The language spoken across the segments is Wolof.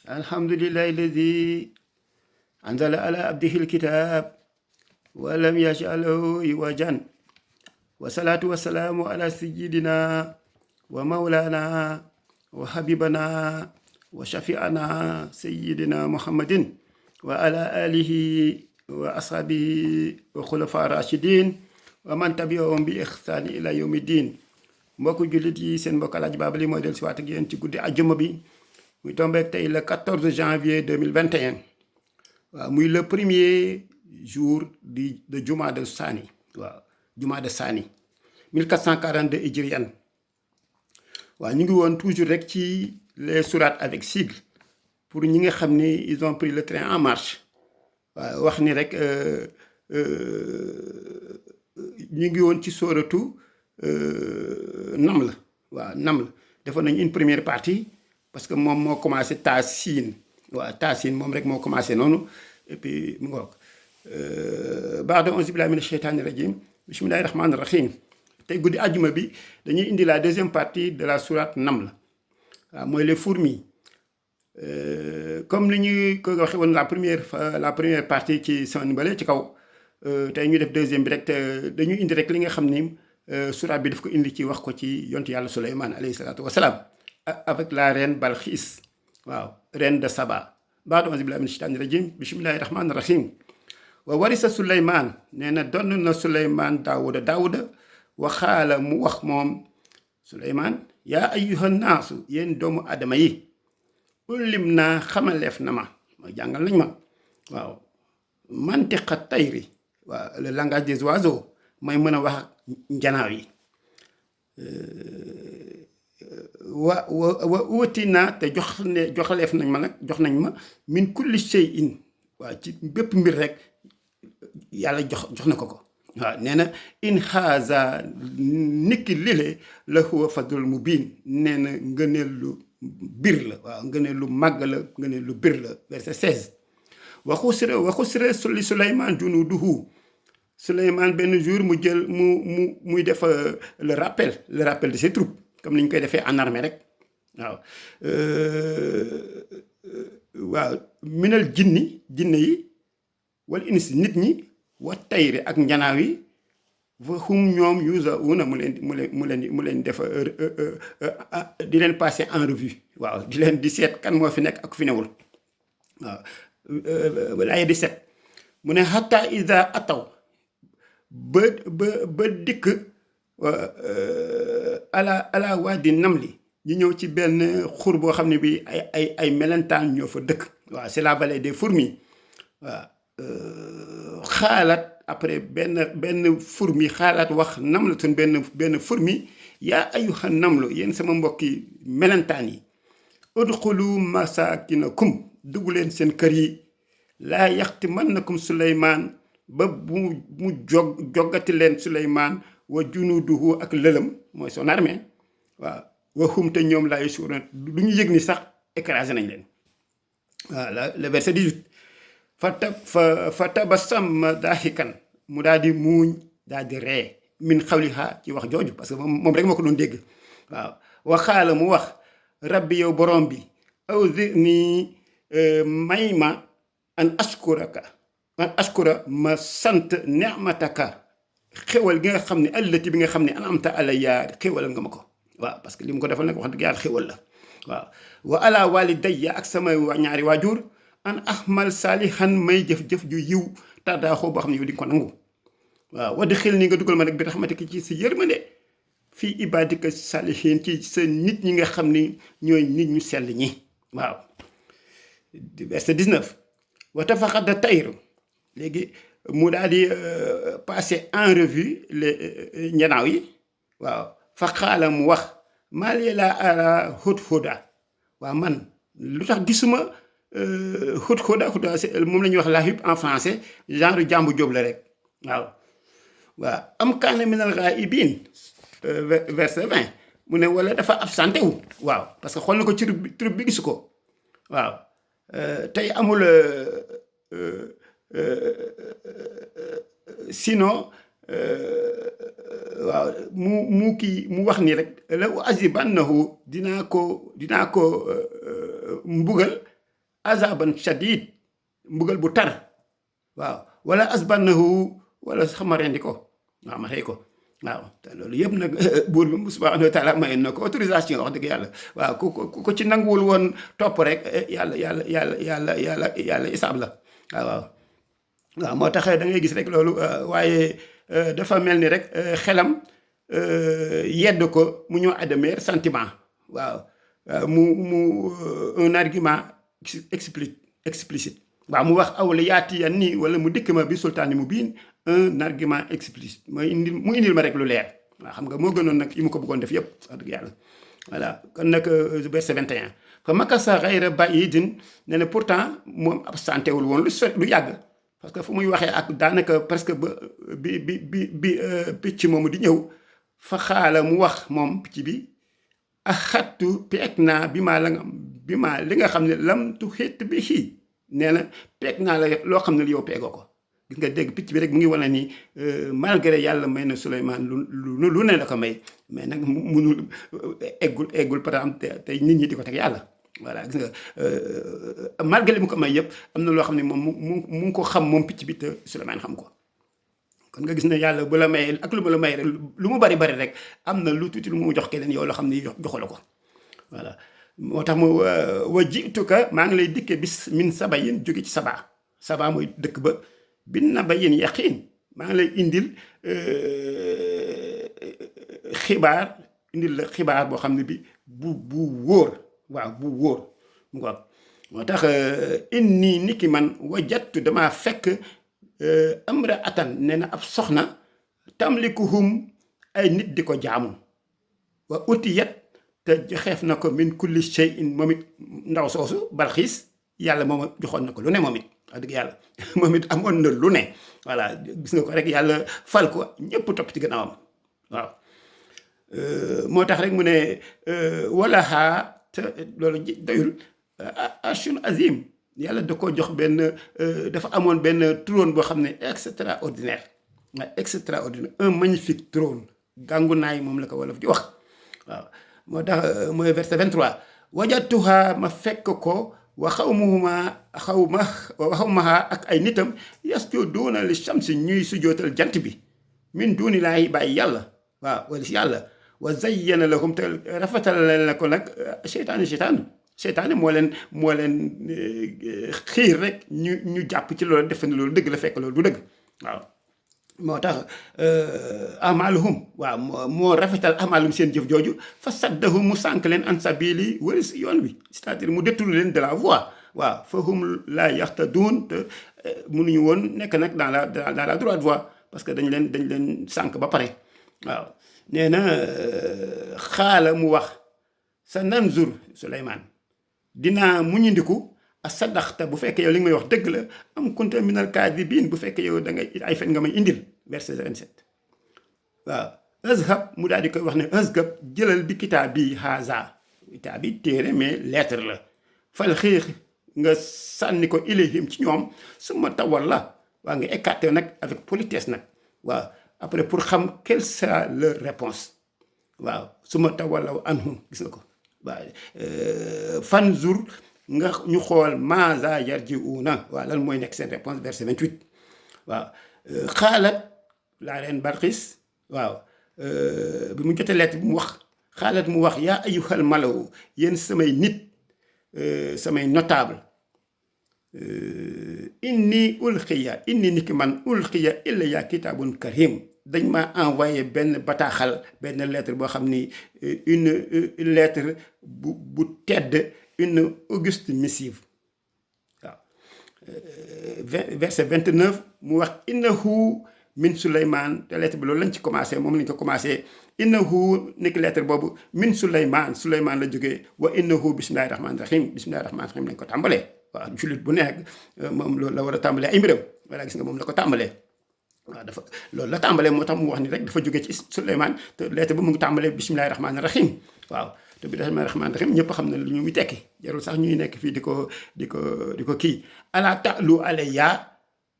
الحمد لله الذي أنزل على عبده الكتاب ولم يجعله عوجا والصلاة والسلام على سيدنا ومولانا وحبيبنا وشفيعنا سيدنا محمد وعلى آله وأصحابه وخلفاء الراشدين ومن تبعهم بإحسان إلى يوم الدين. mbokku jullit yi seen mbokk Alaaji Baaba li mooy del si waat ak yéen ci guddi àjjuma bi muy tombeek tey le 14 janvier 2021 waaw muy le premier jour de Juma de Sani waaw Juma de Sani 1442 hijriyan waaw ñu ngi woon toujours rek ci les sourates avec sigle pour ñi nga xam ni ils ont pris le train en marche waaw wax ni rek ñu ngi woon ci sooratu Naml waaw Naml defoon nañu une première partie parce que moom moo commencé Taasin waaw Taasin moom rek moo commencé noonu et puis mu ngoog baada auzu billahi mina sheytaani rajim bismillahi rahmaani rahim tey guddi àjjuma bi dañuy indi la deuxième partie de la sourate Naml waaw mooy les fourmis comme ni ñu ko waxee woon la première partie ci son bale ci kaw tey ñu def deuxième bi rek dañuy indi rek li nga xam ni surat bi daf ko indi ci wax ko ci yontu yàlla Suleymaan alayhi salaatu wasalaam avec la reine Balxiis waaw reine de Saba baatu auzu billahi mina shaytaani rajim bismillahi rahmaani rahim wa warisa Suleymaan nee na donn na Suleymaan Daawuda waxaala mu wax moom Suleymaan yaa ayyuhan naasu yéen doomu adama yi ullim naa xamaleef na ma jàngal nañ ma waaw mantiqa tayri waaw le langage des oiseaux mooy mën a wax njanaaw yi wa uuti naa te joxaleef nañ ma nag jox nañ ma min kulli shay'in waaw ci bépp mbir rek yàlla jox na ko waaw nee na in haza nikki lile la huwa fadlul mubin nee na ngëneel lu bir la waaw ngëneel lu màgg la ngëneel lu bir la verset 16 waxusira li Suleymaan junuuduhu Suleymaan benn jour mu jël muy def le rappel de ses troupes comme ni ñu koy defee en armée rek waaw waaw minal jinne yi wala insi nit ñi wa tayri ak njanaaw yi fa hum ñoom yuzauna mu leen def di leen passer en revue waaw di leen di seet kan moo fi nekk ak fi newul waaw laaya di seet mu ne hatta iza ataw ba dikk ala waadi Namli ñu ñëw ci benn xur boo xam ne bi ay melentaan ñoo fa dëkk waaw c'est la vallée des fourmis waaw xaalaat après benn fourmi xaalaat wax namlatun benn fourmi yaa ayyuhan namlu yéen sama mbokki melentaan yi udxulu masakinakum dugg leen seen kër yi laa yaxtimannakum Suleymaan ba mu joggati leen Suleymaan wa junuduhu ak lëlëm mooy son armée waaw wa hum te ñoom laa yashurun lu ñu yëg ni sax écrasé nañ leen waaw le verset 18 fa tabassama daahikan mu daal di muuñ daal di ree min xawliha ci wax jooju parce que moom rek moo ko doon dégg waaw waxaala mu wax rabbi yow borom bi awzirni may ma an ashkura ma sant ni'mataka xéwal gi nga xam ne allati bi nga xam ne an'amta alayya xéwal nga ma ko waaw parce que li mu ko defal nag wax dëgg yàlla xéwal la waaw wa ala walidayya ak sama ñaari waajur an ahmal salihan may jëf-jëf ju yiw tardaaxoo boo xam ne yow di nga ko nangu waaw wadd xel ni nga dugal ma nag bi raxmatika ci sa yërmande fii ibadika salihin ci sa nit ñi nga xam ni ñooy nit ñu sell ñi waaw verset 19 wa tafaqada tayru léegi mu daal di passer en revue les njanaaw yi waaw fa xaala mu wax maa li laa ara hudhuda waaw man lu tax gisuma hudhuda moom la ñuy wax la huppe en français genre jàmbu jóob la rek waaw am kaana minal ghaa'ibiin verset 20 mu ne wala dafa absenté wu waaw parce que xool na ko ci troupe bi gisu ko waaw tey amul sinon waaw mu wax ni rek la azibannahu dinaa ko mbugal azaban shadid mbugal bu tar waaw wala asbannahu wala sax ma rendi ko waaw ma rey ko waaw te loolu yëpp nag buur bi subhanahu wa taala mayoon na ko autorisation wax dëgg yàlla waaw ku ko ci nanguwul woon topp rek yàlla isaab la waaw moo tax da ngay gis rek loolu waaye dafa mel ni rek xelam yedd ko mu ñëw admettre sentiment waaw mu un argument explicite waaw mu wax awla yaati yan nii wala mu dikk ma bi sultaani mu biin un argument explicite mu indil ma rek lu leer waaw xam nga moo gënoon nag yi mu ko bëggoon def yëpp wax dëgg yàlla voilà kon nag verset 21 fa makasa xayra baidin ne na pourtant moom absenté wul woon lu yàgg parce que fu muy waxee ak daanaka presque ba bi picc moomu di ñëw fa xaala mu wax moom picc bi axattu peeg naa bi maa li nga xam ne lam tu xit bi xii nee na peeg naa la loo xam ne yow peegoo ko gis nga dégg picc bi rek mu ngi wane ni malgré yàlla may na Souleymane lu ne la ko may mais nag munul eggul par exemple tey nit ñi di ko teg yàlla voilà gis nga malgré li mu ko may yëpp am na loo xam ne moom mu ngi ko xam moom picc bi te Souleymane xam ko kon nga gis ne yàlla bu la may ak lu mu la may rek lu mu bari rek am na lu tuuti lu mu jox keneen yow loo xam ne joxu la ko voilà moo tax mu wa jituka maa ngi lay dikke bis min sabayin jóge ci saba mooy dëkk ba bin nabayin yaqiin maa ngi lay indil xibaar boo xam ne bi bu wóor waaw bu wóor mu ko moo tax inni niki man wajattu damaa fekk amra atan nee na ab soxna tamlikuhum ay nit di ko jaamu wa utiyat te joxeef na ko min kulli shay'in moom it ndaw soosu Balxiis yàlla moom joxoon na ko lu ne moom it wax dëgg yàlla moom it amoon na lu ne voilà gis nga ko rek yàlla fal ko ñëpp topp ci gannaawam waaw moo tax rek mu ne wala xaa te loolu doyul ashun azim yàlla da ko jox benn dafa amoon benn trône boo xam ne extraordinaire un magnifique trône gàngu naay moom la ko wolof di wax waaw moo tax mooy verset 23 wajatuha ma fekk ko wa xawmaha ak ay nitam yasjuduuna li shamsi ñuy sujootal jant bi min duuni laahi bàyyi yàlla waaw wala si yàlla wa zayyana lahum te rafetal leen la ko nag seytaane moo leen xiir rek ñu jàpp ci loolu defe ne loolu dëgg la fekk loolu du dëgg waaw moo tax amaluhum waaw moo rafetal amalum seen jëf jooju fa saddahum mu sànk leen an sabili wala si yoon wi c'est-à-dire mu détourné leen de la voie waaw fa hum la yaxtaduun te mënuñu woon nekk nag dans la droite voie parce que dañ leen sànk ba pare waaw nee na xaala mu wax sa nanzur Souleymane dinaa muñindiku a sadaxta bu fekkee yow li nga may wax dëgg la am kunta minal kaadibiin bu fekkee yow da ngay ay fen nga may indil verset 27 waaw azhab mu daal di koy wax ne azhab jëlal bi kitaab bi haza kitaab bi téere mais lettre la fal xiix nga sànni ko ilayhim ci ñoom su ma tawal la waa nga écarté nag avec politesse nag waaw après pour xam quelle sera leur réponse waaw su ma tawalaw anhum gis nga ko waaw fanzur nga ñu xool maza yarjiuna waaw lan mooy nekk seen réponse verset 28 waaw xaalat laa leen Balxiis waaw bi mu jotee lettre bi mu wax xaalat mu wax yaa ayyuhal malaw yéen samay nit samay notable inni ni ki man ulqiya ilayya kitaabun karim dañ ma envoyé benn bataaxal benn lettre boo xam ni une lettre bu tedd une auguste missive waaw verset 29 mu wax innahu min Souleymane te lettre bi loolu lañ ci commencé moom lañ ko commencé innahu nekk lettre boobu min Souleymane la jógee wa innahu bismillahi rahmaani rahim lañ ko tàmbalee waaw jullit bu nekk moom loolu la war a tàmbalee ay mbiram voilà gis nga moom la ko tàmbalee waaw dafa loolu la tàmbalee moo tax mu wax ni rek dafa jógee ci Souleymane te lettre ba mu ngi tàmbalee bismillahi rahmaani rahim waaw te bismillahi rahmaani rahim ñëpp xam na lu ñu muy tekki jarul sax ñuy nekk fii di ko kii ala ta'lu alayya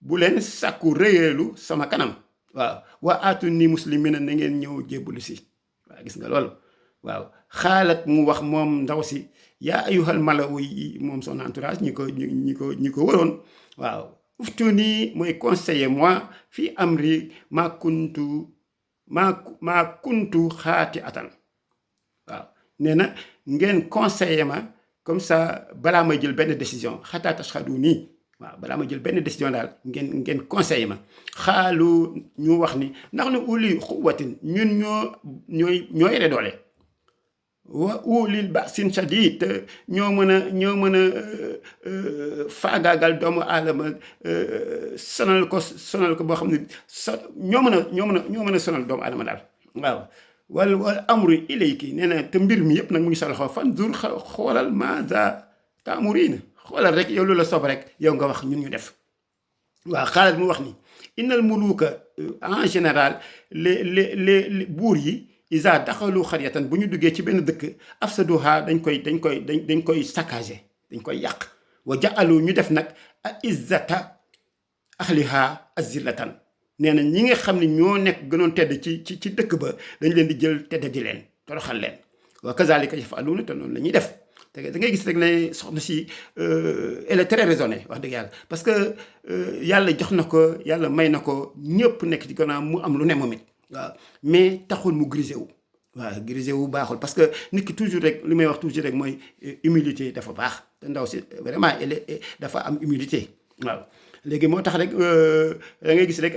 bu leen sàkku réyeelu sama kanam waaw wa aatu ni muslimina na ngeen ñëw jébbalu si waaw gis nga loolu waaw xaalat mu wax moom ndaw si yaa ayuhal malawu yi moom son entourage ñi ko waroon waaw uftuni mooy conseiller moi fii amri maa kuntu xaati atan waaw nee na ngeen conseiller ma comme ça balaa may jël benn décision xataa tashhadu nii waaw balaa ma jël benn décision daal ngeen conseiller ma xaalu ñu wax ni ndax nu uli xuwatin ñun ñoo yore doole wa ulil ba'sin shadid te ñoo mën a faagaagal doomu aadama sonal ko boo xam ne ñoo mën a sonal doomu aadama daal waaw wal amru ilayki nee na te mbir mi yëpp nag mu ngi sa loxo fanzur xoolal maaza taamuriina xoolal rek yow lu la soob rek yow nga wax ñun ñu def waaw xaalat mu wax ni innal muluka en général les buur yi isa daxalu xaryatan bu ñu duggee ci benn dëkk afsaduha dañ koy saccagé dañ koy yàq wa ja'alu ñu def nag a izzata ahliha azillatan nee na ñi nga xam ne ñoo nekk gënoon tedd ci dëkk ba dañ leen di jël tedd di leen toroxal leen wa kazalika yafaluuna te noonu la ñuy def te da ngay gis rek ne soxna si elle est très raisonnée wax dëgg yàlla parce que yàlla jox na ko yàlla may na ko ñëpp nekk ci gannaaw mu am lu ne moom it waaw mais taxul mu grisé wu waaw grisé wu baaxul parce que nit ki toujours rek li may wax toujours rek mooy humilité dafa baax te ndaw si vraiment dafa am humilité waaw léegi moo tax rek da ngay gis rek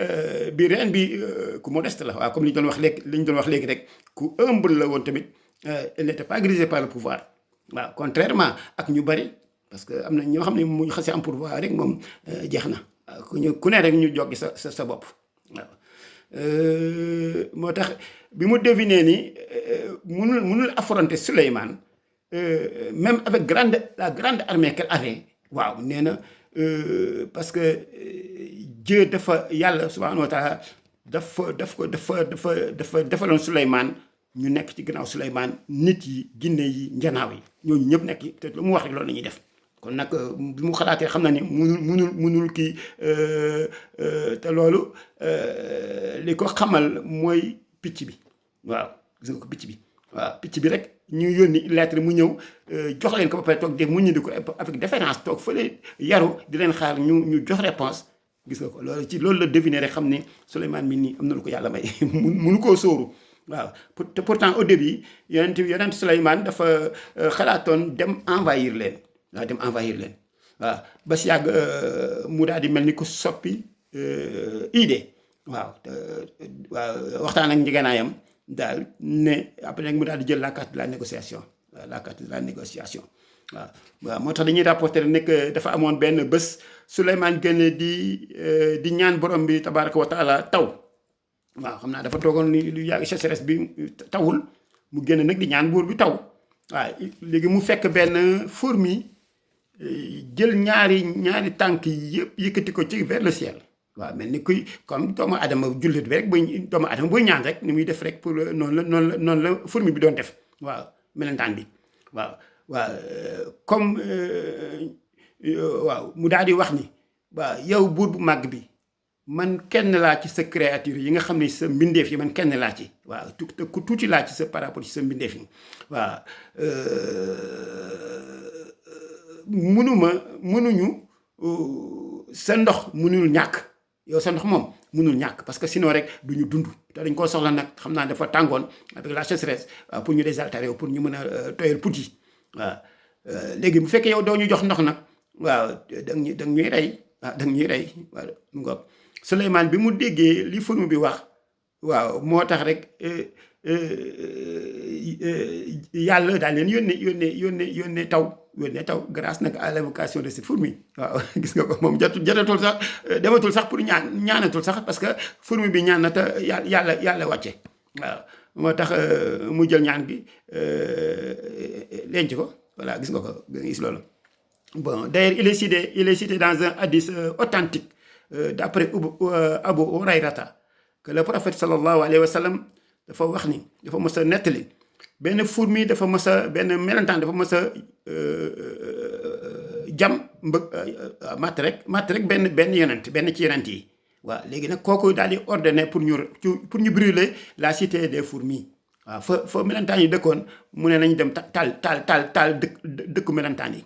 bi reen bi ku modeste la waaw comme li ñu doon wax léegi rek ku humble la woon tamit elle n'était pas grisée par le pouvoir waaw contrairement ak ñu bari parce que am na ñoo xam ne mu xasee am pouvoir rek moom jeex na ku ne rek ñu joggi sa bopp waaw moo tax bi mu deviné ni mënul affronter Souleymane même avec la grande armée qu'elle avait waaw nee na parce que Dieu yàlla subhanahu wa taala dafa defaloon Souleymane ñu nekk ci gannaaw Souleymane nit yi ginne yi njanaaw yi ñooñu ñëpp nekk te lu mu wax rek loolu la ñuy def kon nag bi mu xalaatee xam na ni munul kii te loolu li ko xamal mooy picc bi waaw gis nga ko picc bi waaw picc bi rek ñu yónni lettre mu ñëw jox leen ko ba pare toog dégg mu ñëndi ko avec déférence toog fële yaru di leen xaar ñu jox réponse gis nga ko loolu la deviner rek xam ne Souleymane mi nii am na lu ko yàlla may munu koo sóoru waaw te pourtant au début yonent Souleymane dafa xalaatoon dem envahir leen waaw ba si yàgg mu daal di mel ni ku soppi idée waaw waxtaan ak njëganaayam daal ne après nag mu daal di jël la carte de la négociation waaw moo tax dañuy rapporter nekk dafa amoon benn bés Souleymane gën di ñaan borom bi tabaraka wa taala taw waaw xam naa dafa toogoon lu yàgg sécheresse bi tawul mu génn nag di ñaan buur bi taw waaw léegi mu fekk benn fourmi jël ñaari tànk yëpp yëkkati ko ci vers le ciel waaw mel ni kuy comme doomu adama jullit bi rek doomu adama buy ñaan rek ni muy def rek pour noonu la fourmi bi doon def waaw melentaan bi waaw comme waaw mu daal di wax ni waaw yow buur bu màgg bi man kenn laa ci sa créature yi nga xam ne sa mbindeef yi man kenn laa ci waaw ku tuuti laa ci sa par rapport ci sa mbindeef yi waaw mënuñu sa ndox mënul ñàkk yow sa ndox moom mënul ñàkk parce que sinon rek du ñu dund te dañ koo soxla nag xam naa dafa tàngoon avec la sécheresse pour ñu désaltérer pour ñu mën a tooyal put yi waaw léegi bu fekkee yow doo ñu jox ndox nag waaw dang ñuy rey waaw dang ñuy rey waaw mu ngoog Souleymane bi mu déggee li fourmi bi wax waaw moo tax rek yàlla daal leen yónnee taw grâce nag à l'invocation de cette fourmi waaw gis nga ko moom jotatul sax dematul sax pour ñaanatul sax parce que fourmi bi ñaan na te yàlla wàcce waaw moo tax mu jël ñaan gi denc ko voilà gis nga ko gis loolu bon d'ailleurs il est cité dans un hadith authentique d'après Abu Hurayrata que le prophète sallallahu alayhi wa sallam dafa wax ni dafa mës a nettali benn fourmi benn melentaan dafa mës a jam matt rek benn yonent ci yonent yi waaw léegi nag kooku daal di ordonné pour ñu brûler la cité des fourmis waaw fa melentaan yi dëkkoon mu ne nañ dem taal dëkku melentaan yi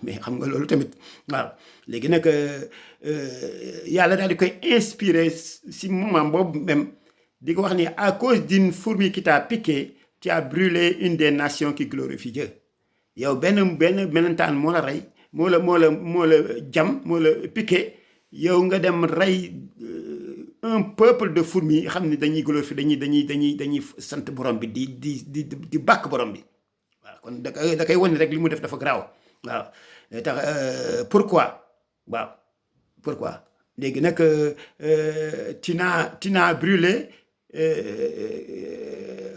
mais xam nga loolu tamit waaw léegi nag yàlla daal di koy inspiré si moment boobu même di ko wax ni à cause d'une fourmi qui t'a piqué tu as brûlé une des nations qui glorifie Dieu yow benn melentaan moo la rey moo la jam moo la piqué yow nga dem rey un peuple de fourmis xam ni dañuy glorifier dañuy sant borom bi di bàkk borom bi waaw kon da koy wane rek li mu def dafa garaaw waaw tax pourquoi léegi nag tu n'as brûlé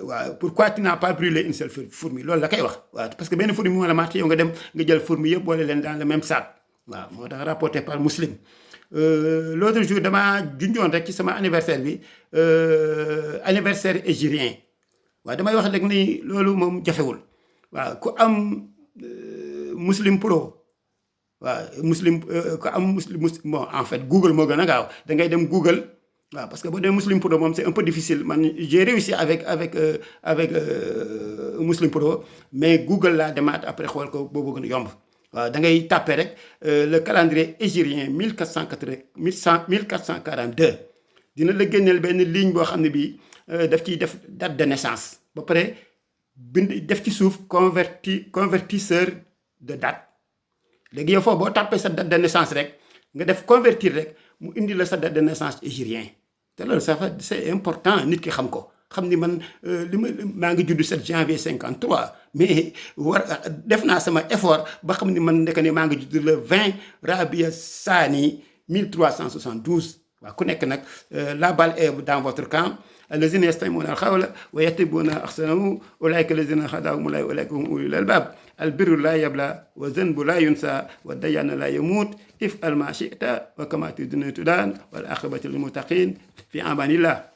waaw pourquoi tu n'as pas brûlé une seule fourmi loolu la koy wax waaw parce que benn fourmi moo la marqué yow nga dem nga jël fourmi yëpp boole leen dans le même sac waaw moo tax rapporté par Muslim l'autre jour damaa junjoon rek ci sama anniversaire bi anniversaire hégirien waaw damay wax rek ni loolu moom jafewul waaw ku am Muslim Pro waaw ku am bon en fait Google moo gën a gaaw da ngay dem Google waaw parce que boo demee Muslim Pro moom c'est un peu difficile man j'ai réussi avec Muslim Pro mais Google laa demaat après xool ko boobu gën a yomb waaw da ngay tàppe rek le calendrier hégirien 1442 dina la génneel benn ligne boo xam ne bii daf ciy def date de naissance ba pare bind def ci suuf convertisseur de date léegi yow foofu boo tàppee sa date de naissance rek nga def convertir rek mu indi la sa date de naissance hégirien te loolu ça fait c'est important nit ki xam ko xam ni man maa ngi judd 7 janvier 53 mais def naa sama effort ba xam ni man ndeke ne maa ngi judd le 20 Rabia Sani 1372 waaw ku nekk nag la balle est dans votre camp allazina yastami'una al-qawla wa yattabi'una ahsanahu ulaika allazina hadahumullahu wa ulaika hum ulul albab albirru la yabla wa zanbu la yunsa wa dayana la yamut if'al ma shi'ta wa kama tudinu tudan wal aqibatu lil muttaqin fi amanillah